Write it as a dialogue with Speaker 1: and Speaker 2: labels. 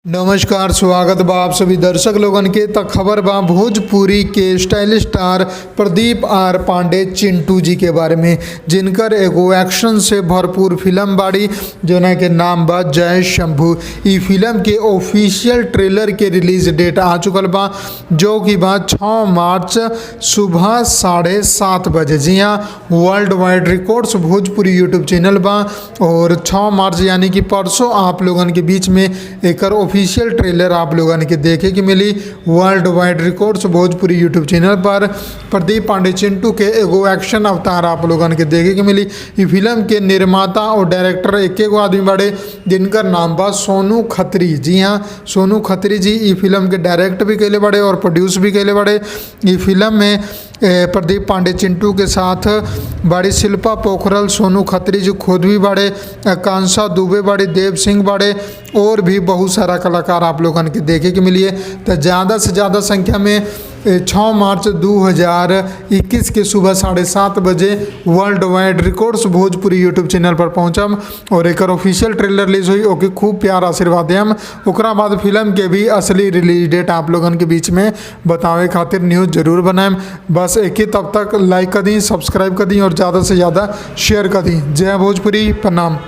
Speaker 1: नमस्कार, स्वागत बा आप सभी दर्शक लोगन के। त खबर बा भोजपुरी के स्टाइलिश स्टार प्रदीप आर पांडे चिंटू जी के बारे में, जिनकर एगो एक्शन से भरपूर फिल्म बाड़ी जोना के नाम बा जय शंभू। ई फिल्म के ऑफिशियल ट्रेलर के रिलीज डेट आ चुकल बा, जो कि बा 6 मार्च सुबह 7:30 बजे। जी हाँ, world wide records Bhojpuri YouTube channel बा और 6 मार्च यानी कि परसों आप लोगन के बीच में एकर ऑफिशियल ट्रेलर आप लोगन के देखे के मिली। World wide records Bhojpuri YouTube channel पर प्रदीप पांडे चिंटू के एगो एक्शन अवतार आप लोगन के देखे के मिली। ई फिल्म के निर्माता और डायरेक्टर एक आदमी बड़े, जिनकर नाम बा सोनू खत्री। जी हाँ, सोनू खत्री जी ई फिल्म के डायरेक्ट भी कैले बड़े और प्रोड्यूस भी कैले बड़े। ई फिल्म में प्रदीप पांडे चिंटू के साथ बड़ी शिल्पा पोखरल, सोनू खत्री जी खुद भी बड़े, कांसा दुबे बड़े, देव सिंह बड़े और भी बहुत सारा कलाकार आप लोगन के देखे के मिलिए। तो ज़्यादा से ज़्यादा संख्या में 6 मार्च 2021 के सुबह 7:30 बजे world wide records Bhojpuri YouTube channel पर पहुँचम और एक ऑफिशियल ट्रेलर रिलीज हुई। ओके, खूब प्यार आशीर्वाद देम। ओकरा बाद फिल्म के भी असली रिलीज डेट आप लोगन के बीच में बतावे खातिर न्यूज़ जरूर बनाएम। बस एक ही, तब तक लाइक कर दी, सब्सक्राइब कर दी और ज़्यादा से ज़्यादा शेयर कर दी। जय भोजपुरी, प्रणाम।